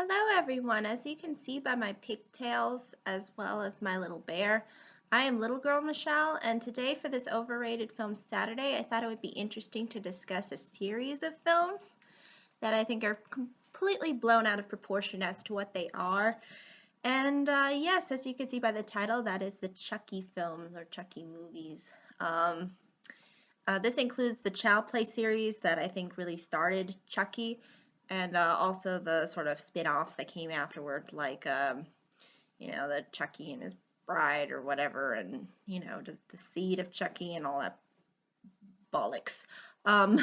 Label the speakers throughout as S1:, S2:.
S1: Hello everyone, as you can see by my pigtails as well as my little bear, I am Little Girl Michelle, and today for this Overrated Film Saturday, I thought it would be interesting to discuss a series of films that I think are completely blown out of proportion as to what they are. And yes, as you can see by the title, that is the Chucky films or Chucky movies. This includes the Child Play series that I think really started Chucky, and also the sort of spin-offs that came afterward, like the Chucky and his bride or whatever, and the seed of Chucky and all that bollocks. Um,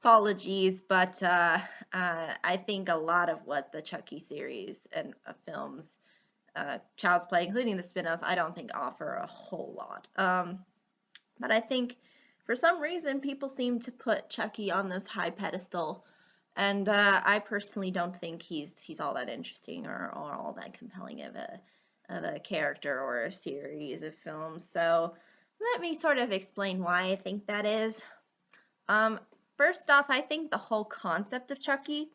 S1: Apologies, but I think a lot of what the Chucky series and films, Child's Play, including the spin-offs, I don't think offer a whole lot. But I think for some reason people seem to put Chucky on this high pedestal. And I personally don't think he's all that interesting or all that compelling of a character or a series of films. So let me sort of explain why I think that is. First off, I think the whole concept of Chucky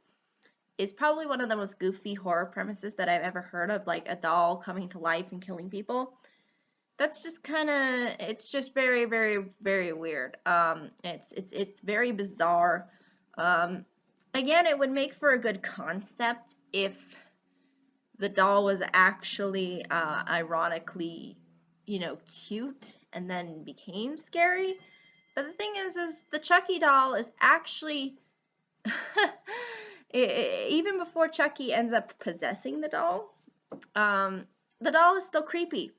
S1: is probably one of the most goofy horror premises that I've ever heard of, like a doll coming to life and killing people. That's just it's just very, very, very weird. It's very bizarre. Again, it would make for a good concept if the doll was actually ironically, cute and then became scary. But the thing is the Chucky doll is actually even before Chucky ends up possessing the doll is still creepy.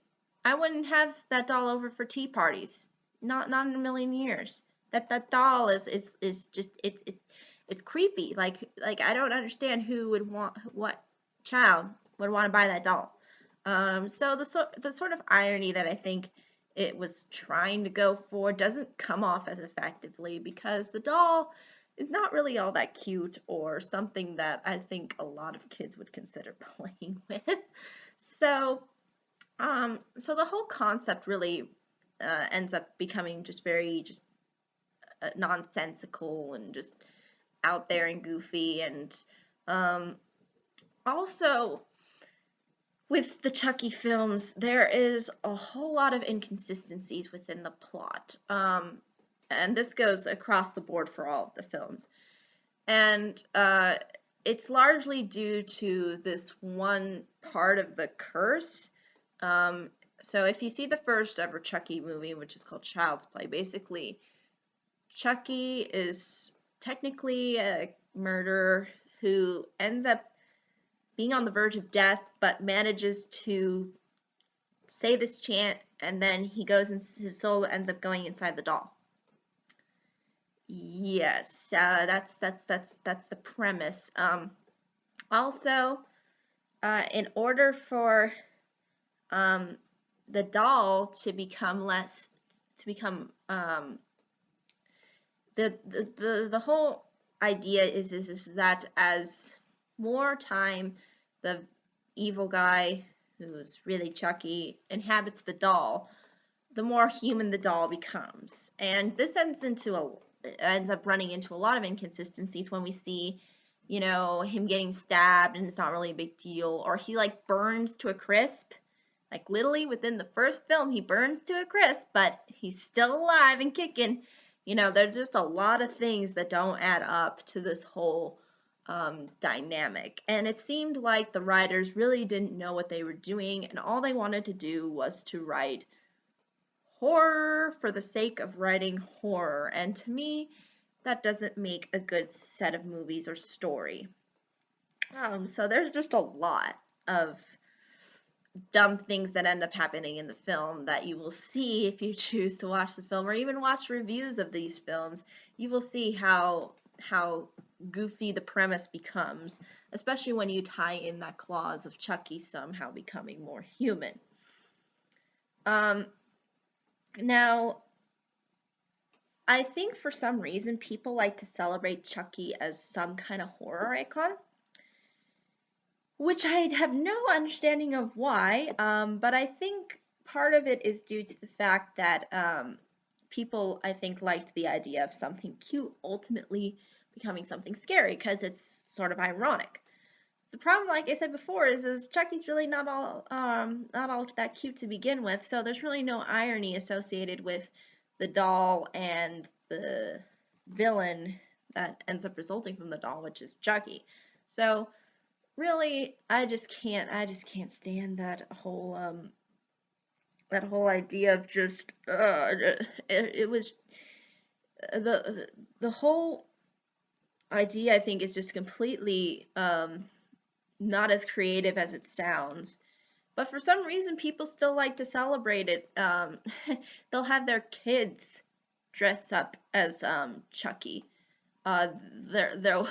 S1: I wouldn't have that doll over for tea parties. Not in a million years. That doll is just it's creepy. Like I don't understand who would what child would want to buy that doll. So the sort of irony that I think it was trying to go for doesn't come off as effectively because the doll is not really all that cute or something that I think a lot of kids would consider playing with. So the whole concept really ends up becoming just very nonsensical and just out there and goofy, and also with the Chucky films there is a whole lot of inconsistencies within the plot, and this goes across the board for all of the films, and it's largely due to this one part of the curse. So if you see the first ever Chucky movie, which is called Child's Play, basically Chucky is technically a murderer who ends up being on the verge of death, but manages to say this chant, and then he goes and his soul ends up going inside the doll. Yes, that's the premise. Also, in order for the doll to become the whole idea is that as more time the evil guy, who's really Chucky, inhabits the doll, the more human the doll becomes. And this ends up running into a lot of inconsistencies when we see, him getting stabbed and it's not really a big deal, or he like burns to a crisp. Like literally within the first film he burns to a crisp, but he's still alive and kicking. There's just a lot of things that don't add up to this whole dynamic. And it seemed like the writers really didn't know what they were doing, and all they wanted to do was to write horror for the sake of writing horror. And to me, that doesn't make a good set of movies or story. So there's just a lot of dumb things that end up happening in the film that you will see if you choose to watch the film or even watch reviews of these films. You will see how goofy the premise becomes, especially when you tie in that clause of Chucky somehow becoming more human. Now, I think for some reason people like to celebrate Chucky as some kind of horror icon, which I have no understanding of why, but I think part of it is due to the fact that people, I think, liked the idea of something cute ultimately becoming something scary because it's sort of ironic. the problem, like I said before, is Chucky's really not all that cute to begin with. So there's really no irony associated with the doll and the villain that ends up resulting from the doll, which is Chucky. So really, I just can't stand that whole idea of just it was the whole idea, I think, is just completely not as creative as it sounds. But for some reason, people still like to celebrate it. They'll have their kids dress up as Chucky. Uh, they're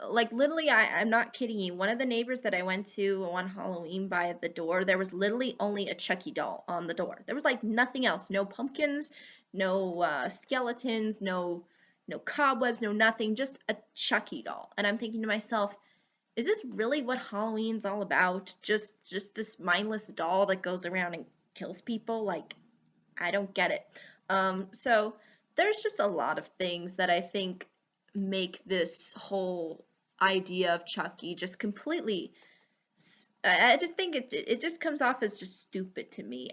S1: like literally, I'm not kidding you. One of the neighbors that I went to one Halloween by the door, there was literally only a Chucky doll on the door. There was like nothing else. No pumpkins, no skeletons, no cobwebs, no nothing. Just a Chucky doll. And I'm thinking to myself, is this really what Halloween's all about? Just this mindless doll that goes around and kills people? Like, I don't get it. So there's just a lot of things that I think make this whole idea of Chucky just completely. I just think it just comes off as just stupid to me.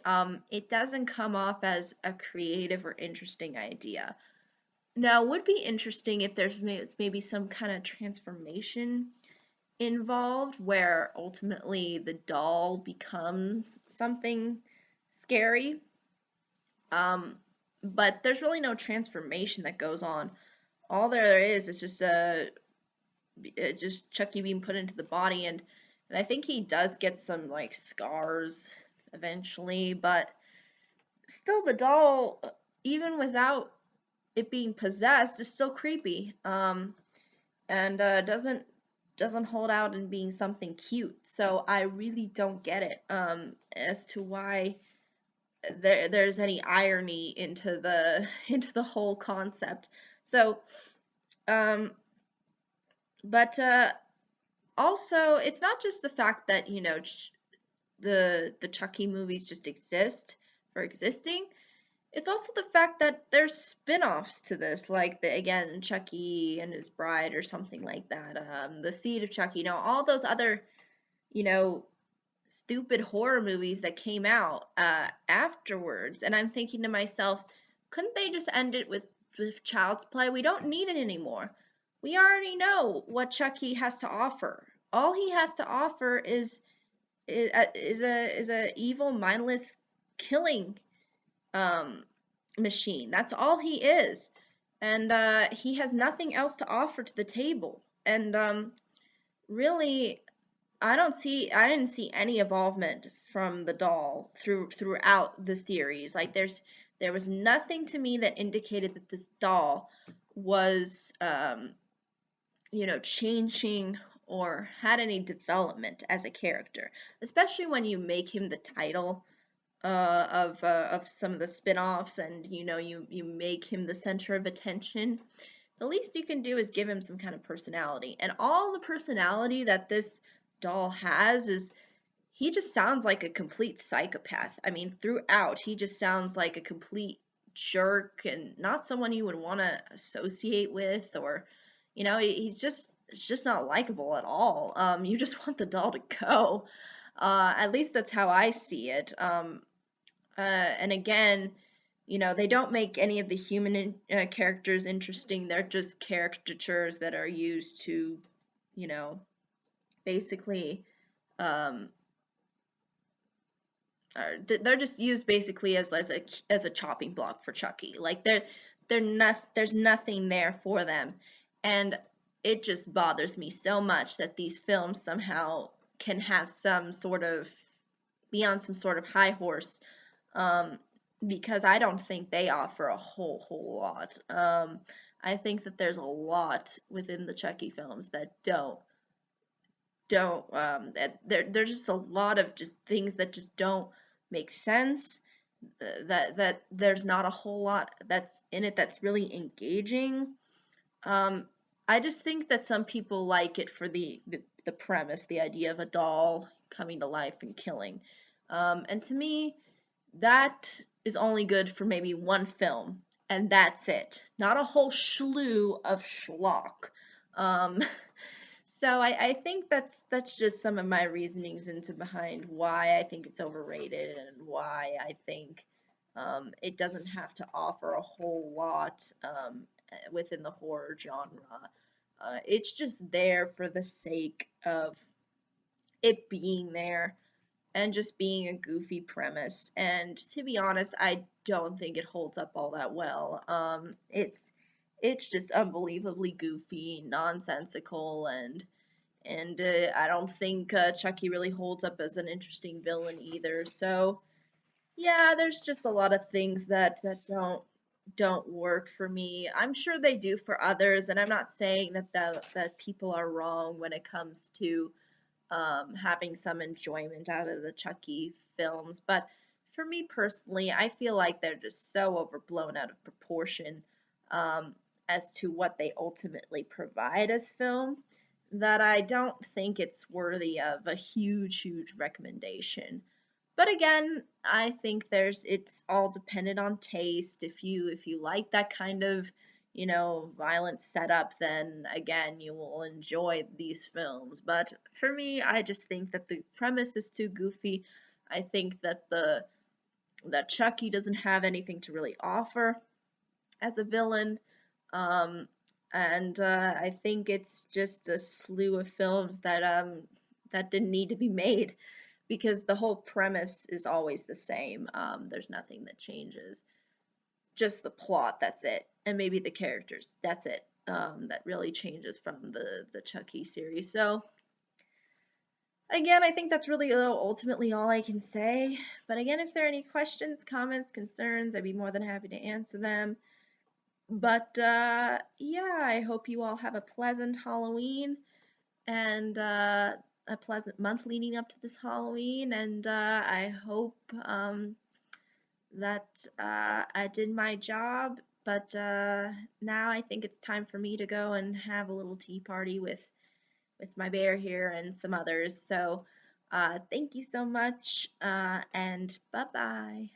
S1: It doesn't come off as a creative or interesting idea. Now, it would be interesting if there's maybe some kind of transformation involved where ultimately the doll becomes something scary. But there's really no transformation that goes on. All there is just Chucky being put into the body, and I think he does get some like scars eventually, but still the doll, even without it being possessed, is still creepy. And doesn't hold out in being something cute. So I really don't get it as to why there's any irony into the into the whole concept. So but also it's not just the fact that the Chucky movies just exist for existing. It's also the fact that there's spin-offs to this, like again, Chucky and His Bride or something like that. The Seed of Chucky, all those other, you know, stupid horror movies that came out afterwards. And I'm thinking to myself, couldn't they just end it with Child's Play? We don't need it anymore. We already know what Chucky has to offer. All he has to offer is a evil, mindless killing machine. That's all he is. And he has nothing else to offer to the table. And really, I didn't see any involvement from the doll throughout the series. Like there was nothing to me that indicated that this doll was changing or had any development as a character, especially when you make him the title of some of the spin-offs, and you make him the center of attention. The least you can do is give him some kind of personality, and all the personality that this doll has is he just sounds like a complete psychopath. I mean, throughout he just sounds like a complete jerk and not someone you would want to associate with, or it's just not likable at all. You just want the doll to go. At least that's how I see it. And again, they don't make any of the human characters interesting. They're just caricatures that are used to, basically, they're just used basically as a chopping block for Chucky. Like there's nothing there for them, and it just bothers me so much that these films somehow can have some sort of be on some sort of high horse. Because I don't think they offer a whole lot. I think that there's a lot within the Chucky films that that there's just a lot of just things that just don't make sense. That there's not a whole lot that's in it that's really engaging. I just think that some people like it for the premise, the idea of a doll coming to life and killing. And to me, that is only good for maybe one film, and that's it. Not a whole slew of schlock. So I think that's just some of my reasonings into behind why I think it's overrated and why I think it doesn't have to offer a whole lot within the horror genre. It's just there for the sake of it being there and just being a goofy premise. And to be honest, I don't think it holds up all that well. It's just unbelievably goofy, nonsensical, and I don't think Chucky really holds up as an interesting villain either. So yeah, there's just a lot of things that don't work for me. I'm sure they do for others, and I'm not saying that people are wrong when it comes to having some enjoyment out of the Chucky films. But for me personally, I feel like they're just so overblown out of proportion um, as to what they ultimately provide as film that I don't think it's worthy of a huge recommendation. But again, I think it's all dependent on taste. If you like that kind of, violent setup, then again, you will enjoy these films. But for me, I just think that the premise is too goofy. I think that Chucky doesn't have anything to really offer as a villain. Um, and I think it's just a slew of films that didn't need to be made because the whole premise is always the same. There's nothing that changes. Just the plot, that's it. And maybe the characters, that's it. That really changes from the Chucky series. So again, I think that's really ultimately all I can say. But again, if there are any questions, comments, concerns, I'd be more than happy to answer them. But yeah, I hope you all have a pleasant Halloween and a pleasant month leading up to this Halloween. And I hope that I did my job. But now I think it's time for me to go and have a little tea party with my bear here and some others. So thank you so much, and bye bye.